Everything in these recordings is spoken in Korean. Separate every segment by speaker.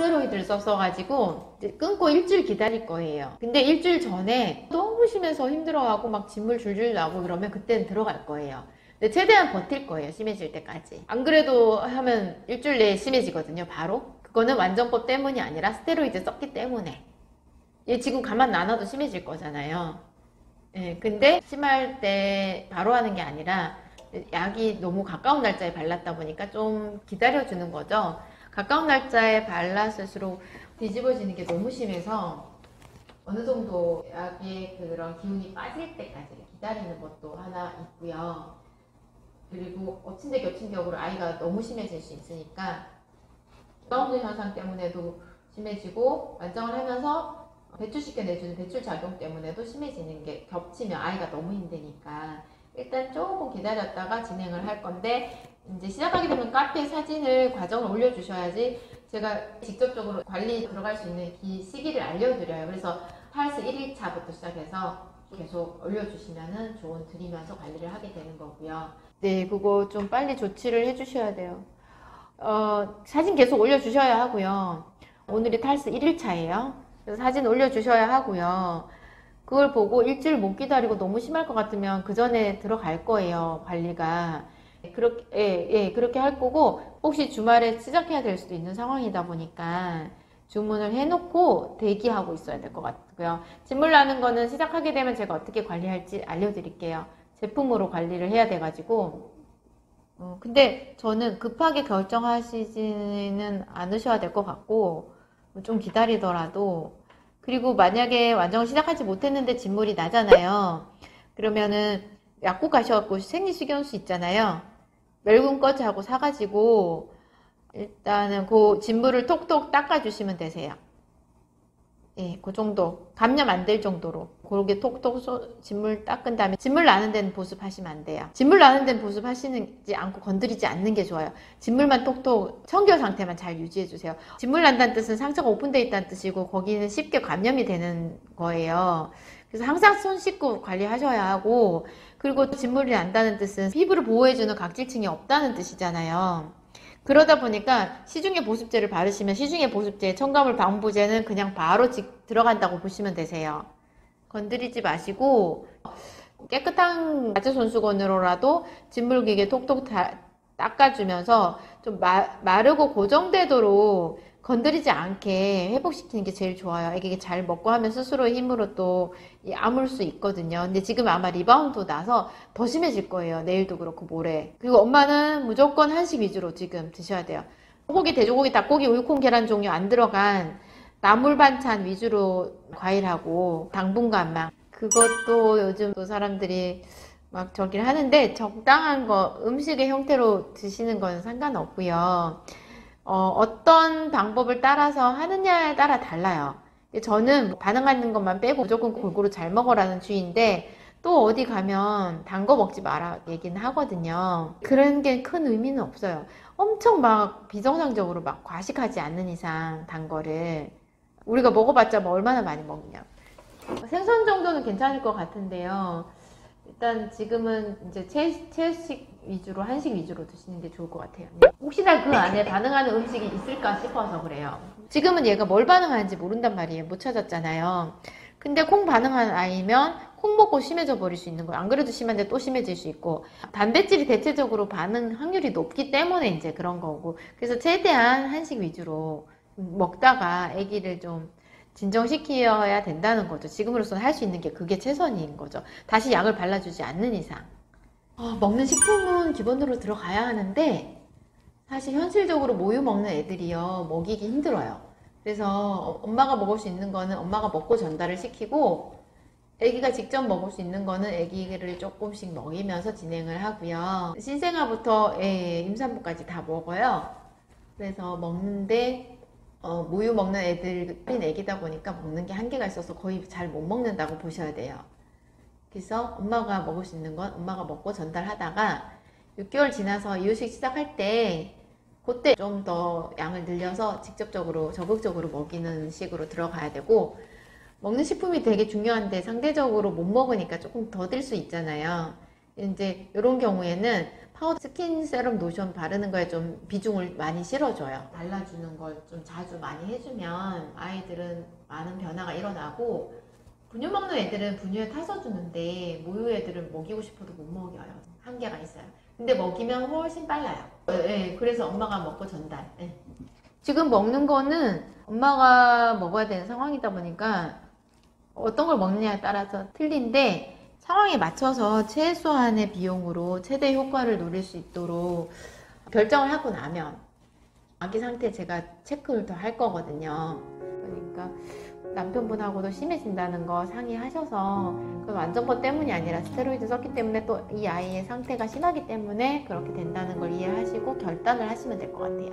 Speaker 1: 스테로이드를 썼어가지고 이제 끊고 일주일 기다릴 거예요. 근데 일주일 전에 너무 심해서 힘들어하고 막 진물 줄줄 나고 그러면 그때는 들어갈 거예요. 근데 최대한 버틸 거예요. 심해질 때까지. 안 그래도 하면 일주일 내에 심해지거든요. 바로. 그거는 완전법 때문이 아니라 스테로이드 썼기 때문에. 얘 지금 가만 안 놔도 심해질 거잖아요. 예, 근데 심할 때 바로 하는 게 아니라 약이 너무 가까운 날짜에 발랐다 보니까 좀 기다려주는 거죠. 가까운 날짜에 발랐을수록 뒤집어지는 게 너무 심해서 어느 정도 약의 그런 기운이 빠질 때까지 기다리는 것도 하나 있고요. 그리고 엎친 데 겹친 격으로 아이가 너무 심해질 수 있으니까 다운드 현상 때문에도 심해지고 완정을 하면서 배출시켜 내주는 배출 작용 때문에도 심해지는 게 겹치면 아이가 너무 힘드니까 일단 조금 기다렸다가 진행을 할 건데 이제 시작하게 되면 카페에 사진을 과정을 올려주셔야지 제가 직접적으로 관리 들어갈 수 있는 시기를 알려드려요. 그래서 탈스 1일차부터 시작해서 계속 올려주시면은 조언 드리면서 관리를 하게 되는 거고요. 네, 그거 좀 빨리 조치를 해주셔야 돼요. 사진 계속 올려주셔야 하고요. 오늘이 탈스 1일차예요. 그래서 사진 올려주셔야 하고요. 그걸 보고 일주일 못 기다리고 너무 심할 것 같으면 그 전에 들어갈 거예요. 관리가. 그렇게 할 거고 혹시 주말에 시작해야 될 수도 있는 상황이다 보니까 주문을 해놓고 대기하고 있어야 될 것 같고요. 진물 나는 거는 시작하게 되면 제가 어떻게 관리할지 알려드릴게요. 제품으로 관리를 해야 돼가지고 근데 저는 급하게 결정하시지는 않으셔야 될 것 같고 좀 기다리더라도 그리고 만약에 완정을 시작하지 못했는데 진물이 나잖아요. 그러면은 약국 가셔갖고 생리식염수 있잖아요. 멸균 꺼지하고 사가지고 일단은 그 진물을 톡톡 닦아주시면 되세요. 예, 그 정도. 감염 안 될 정도로. 그렇게 톡톡 진물 닦은 다음에 진물 나는 데는 보습하시면 안 돼요. 진물 나는 데는 보습하시지 않고 건드리지 않는 게 좋아요. 진물만 톡톡 청결 상태만 잘 유지해 주세요. 진물 난다는 뜻은 상처가 오픈되어 있다는 뜻이고 거기는 쉽게 감염이 되는 거예요. 그래서 항상 손 씻고 관리하셔야 하고 그리고 진물이 난다는 뜻은 피부를 보호해주는 각질층이 없다는 뜻이잖아요. 그러다 보니까 시중의 보습제를 바르시면 시중의 보습제, 첨가물 방부제는 그냥 바로 들어간다고 보시면 되세요. 건드리지 마시고 깨끗한 가제손수건으로라도 진물기계 톡톡 닦아주면서 좀 마르고 고정되도록 건드리지 않게 회복시키는 게 제일 좋아요. 이게 잘 먹고 하면 스스로의 힘으로 또 아물 수 있거든요. 근데 지금 아마 리바운드 나서 더 심해질 거예요. 내일도 그렇고 모레. 그리고 엄마는 무조건 한식 위주로 지금 드셔야 돼요. 소고기, 돼지고기, 닭고기, 우유, 콩, 계란 종류 안 들어간 나물 반찬 위주로 과일하고 당분간만. 그것도 요즘 또 사람들이 막 저기를 하는데 적당한 거 음식의 형태로 드시는 건 상관없고요. 어떤 방법을 따라서 하느냐에 따라 달라요. 저는 반응하는 것만 빼고 무조건 골고루 잘 먹어라는 주의인데 또 어디 가면 단 거 먹지 마라 얘기는 하거든요. 그런 게 큰 의미는 없어요. 엄청 막 비정상적으로 막 과식하지 않는 이상 단 거를 우리가 먹어봤자 뭐 얼마나 많이 먹냐. 생선 정도는 괜찮을 것 같은데요. 일단 지금은 이제 채식 위주로 한식 위주로 드시는 게 좋을 것 같아요. 혹시나 그 안에 반응하는 음식이 있을까 싶어서 그래요. 지금은 얘가 뭘 반응하는지 모른단 말이에요. 못 찾았잖아요. 근데 콩 반응하는 아이면 콩 먹고 심해져 버릴 수 있는 거예요. 안 그래도 심한데 또 심해질 수 있고 단백질이 대체적으로 반응 확률이 높기 때문에 이제 그런 거고 그래서 최대한 한식 위주로 먹다가 아기를 좀 진정시켜야 된다는 거죠. 지금으로서는 할 수 있는 게 그게 최선인 거죠. 다시 약을 발라주지 않는 이상. 먹는 식품은 기본으로 들어가야 하는데 사실 현실적으로 모유 먹는 애들이요 먹이기 힘들어요. 그래서 엄마가 먹을 수 있는 거는 엄마가 먹고 전달을 시키고 아기가 직접 먹을 수 있는 거는 아기를 조금씩 먹이면서 진행을 하고요. 신생아부터 임산부까지 다 먹어요. 그래서 먹는데 모유 먹는 애들인 애기다 보니까 먹는 게 한계가 있어서 거의 잘 못 먹는다고 보셔야 돼요. 그래서 엄마가 먹을 수 있는 건 엄마가 먹고 전달하다가 6개월 지나서 이유식 시작할 때 그때 좀 더 양을 늘려서 직접적으로 적극적으로 먹이는 식으로 들어가야 되고 먹는 식품이 되게 중요한데 상대적으로 못 먹으니까 조금 더딜 수 있잖아요. 이제 이런 경우에는 파우더 스킨 세럼 로션 바르는 거에 좀 비중을 많이 실어줘요. 발라주는 걸 좀 자주 많이 해주면 아이들은 많은 변화가 일어나고, 분유 먹는 애들은 분유에 타서 주는데 모유 애들은 먹이고 싶어도 못 먹여요. 한계가 있어요. 근데 먹이면 훨씬 빨라요. 네, 그래서 엄마가 먹고 전달. 네. 지금 먹는 거는 엄마가 먹어야 되는 상황이다 보니까 어떤 걸 먹느냐에 따라서 틀린데, 상황에 맞춰서 최소한의 비용으로 최대 효과를 노릴 수 있도록 결정을 하고 나면 아기 상태 제가 체크를 더 할 거거든요. 그러니까 남편분하고도 심해진다는 거 상의하셔서, 그건 완전법 때문이 아니라 스테로이드 썼기 때문에 또 이 아이의 상태가 심하기 때문에 그렇게 된다는 걸 이해하시고 결단을 하시면 될 것 같아요.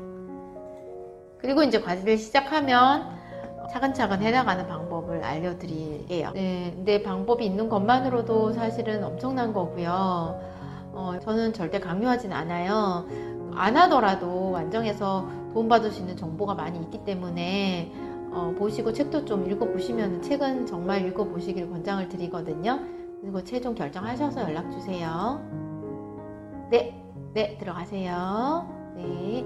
Speaker 1: 그리고 이제 과제를 시작하면 차근차근 해나가는 방법을 알려드릴게요. 네, 근데 방법이 있는 것만으로도 사실은 엄청난 거고요. 저는 절대 강요하진 않아요. 안 하더라도 완정에서 도움받을 수 있는 정보가 많이 있기 때문에 보시고 책도 좀 읽어보시면, 책은 정말 읽어보시길 권장을 드리거든요. 그리고 최종 결정하셔서 연락주세요. 네, 들어가세요. 네.